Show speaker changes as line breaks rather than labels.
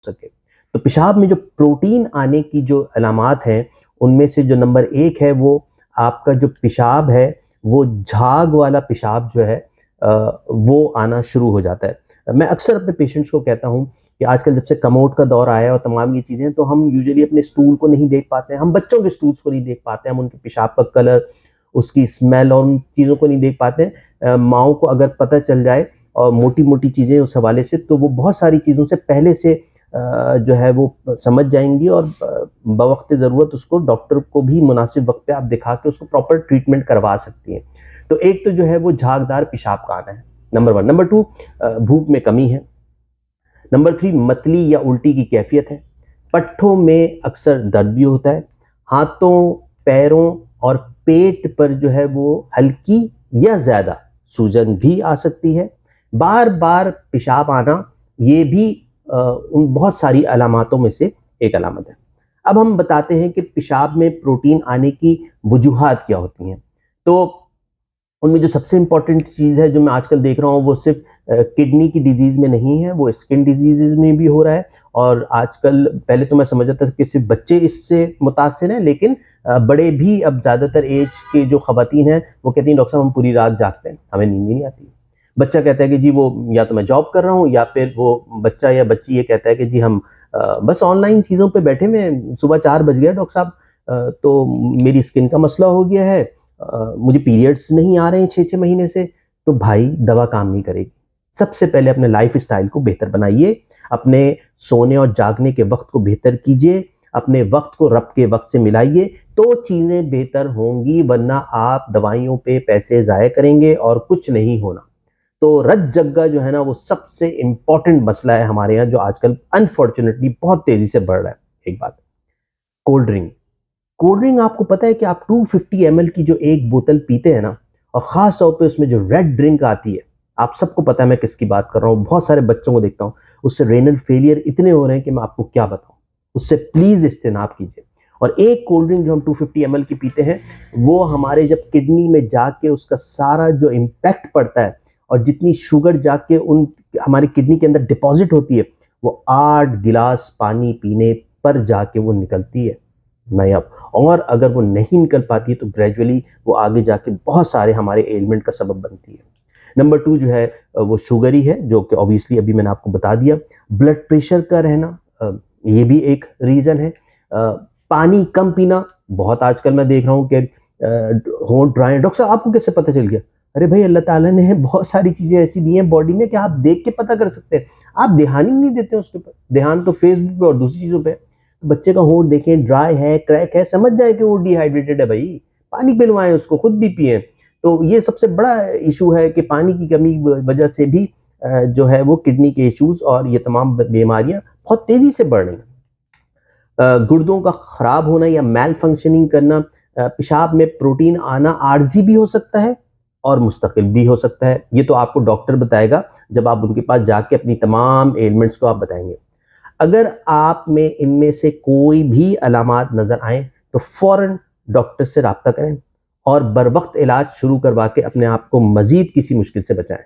सके। तो पेशाब में जो प्रोटीन आने की जो अलामात हैं, उनमें से जो नंबर 1 है वो आपका जो पेशाब है, वो झाग वाला पेशाब जो है वो आना शुरू हो जाता है। मैं अक्सर अपने पेशेंट्स को कहता हूँ कि आजकल जब से कमोड का दौर आया है और तमाम ये चीज़ें, तो हम यूजुअली अपने स्टूल को नहीं देख पाते हैं, हम बच्चों के स्टूल्स को नहीं देख पाते हैं, हम उनके पेशाब का कलर, उसकी स्मेल और उन चीज़ों को नहीं देख पाते हैं। माँओं को अगर पता चल जाए और मोटी-मोटी चीज़ें उस हवाले से, तो वो बहुत सारी चीज़ों से पहले से जो है वो समझ जाएँगी और बवक़्त ज़रूरत उसको डॉक्टर को भी मुनासिब वक़्त पे आप दिखा के उसको प्रॉपर ट्रीटमेंट करवा सकती हैं। तो एक तो जो है वो झागदार पेशाब का आना है, नंबर 1। नंबर 2, भूख में कमी है। नंबर 3, मतली या उल्टी की कैफ़ियत है। पट्ठों में अक्सर दर्द भी होता है। हाथों, पैरों और पेट पर जो है वो हल्की या ज़्यादा सूजन भी आ सकती है। बार-बार पेशाब आना, ये भी उन बहुत सारी अलामातों में से एक अलामत है। अब हम बताते हैं कि पेशाब में प्रोटीन आने की वजूहात क्या होती हैं। तो उनमें जो सबसे इम्पोर्टेंट चीज़ है जो मैं आजकल देख रहा हूँ, वो सिर्फ़ किडनी की डिज़ीज़ में नहीं है, वो स्किन डिज़ीज़ेज़ में भी हो रहा है। और आजकल, पहले तो मैं समझता था कि सिर्फ़ बच्चे इससे मुतासिर हैं, लेकिन बड़े भी अब ज़्यादातर ऐज के जो ख़वातीन हैं, वो कहती हैं डॉक्टर साहब हम पूरी रात जागते हैं, हमें नींद ही नहीं आती। बच्चा कहता है कि जी वो या तो मैं जॉब कर रहा हूँ, या फिर वो बच्चा या बच्ची ये कहता है कि जी हम बस ऑनलाइन चीज़ों पे बैठे हुए हैं, सुबह 4 बज गए डॉक्टर साहब, तो मेरी स्किन का मसला हो गया है, मुझे पीरियड्स नहीं आ रहे हैं 6-6 महीने से। तो भाई दवा काम नहीं करेगी। सबसे पहले अपने लाइफ़स्टाइल को बेहतर बनाइए, अपने सोने और जागने के वक़्त को बेहतर कीजिए, अपने वक़्त को रब के वक़्त से मिलाइए, तो चीज़ें बेहतर होंगी, वरना आप दवाइयों पे पैसे ज़ाया करेंगे और कुछ नहीं होना। तो रत-जगा जो है ना, वो सबसे इम्पोर्टेंट मसला है हमारे यहाँ, जो आजकल अनफॉर्च्यूनेटली बहुत तेज़ी से बढ़ रहा है। एक बात, कोल्ड ड्रिंक। कोल्ड ड्रिंक, आपको पता है कि आप 250 एमएल की जो एक बोतल पीते हैं ना, और ख़ास तौर पे उसमें जो रेड ड्रिंक आती है, आप सबको पता है मैं किसकी बात कर रहा हूँ, बहुत सारे बच्चों को देखता हूँ, उससे रेनल फेलियर इतने हो रहे हैं कि मैं आपको क्या बताऊँ। उससे प्लीज़ इज्तनाब कीजिए। और एक कोल्ड ड्रिंक जो हम 250 एमएल की पीते हैं, वो हमारे जब किडनी में जाके उसका सारा जो इम्पैक्ट पड़ता है, और जितनी शुगर जाके उन हमारी किडनी के अंदर डिपॉज़िट होती है, वो 8 गिलास पानी पीने पर जाके वो निकलती है। मैं अब, और अगर वो नहीं निकल पाती है, तो ग्रेजुअली वो आगे जाके बहुत सारे हमारे एलिमेंट का सबब बनती है। नंबर 2 जो है वो शुगर ही है, जो कि ऑब्वियसली अभी मैंने आपको बता दिया। ब्लड प्रेशर का रहना, ये भी एक रीज़न है। पानी कम पीना, बहुत आजकल मैं देख रहा हूँ कि होंठ ड्राई हैं। डॉक्टर साहब आपको कैसे पता चल गया? अरे भाई, अल्लाह ताला ने बहुत सारी चीज़ें ऐसी दी हैं बॉडी में कि आप देख के पता कर सकते हैं। आप ध्यान ही नहीं देते उसके ऊपर। ध्यान तो फेसबुक पे और दूसरी चीज़ों पे है। तो बच्चे का होंठ देखें, ड्राई है, क्रैक है, समझ जाए कि वो डिहाइड्रेटेड है भाई। पानी पिलवाएँ उसको, खुद भी पिएँ। तो ये सबसे बड़ा इश्यू है कि पानी की कमी वजह से भी जो है वो किडनी के इश्यूज़ और ये तमाम बीमारियाँ बहुत तेज़ी से बढ़ रही हैं। गुर्दों का खराब होना या मैल फंक्शनिंग करना, पेशाब में प्रोटीन आना आर्जी भी हो सकता है और मुस्तकिल भी हो सकता है। ये तो आपको डॉक्टर बताएगा जब आप उनके पास जाके अपनी तमाम एलिमेंट्स को आप बताएंगे। अगर आप में इनमें से कोई भी अलामात नज़र आए, तो फ़ौरन डॉक्टर से राब्ता करें और बर वक्त इलाज शुरू करवा के अपने आप को मज़ीद किसी मुश्किल से बचाएं।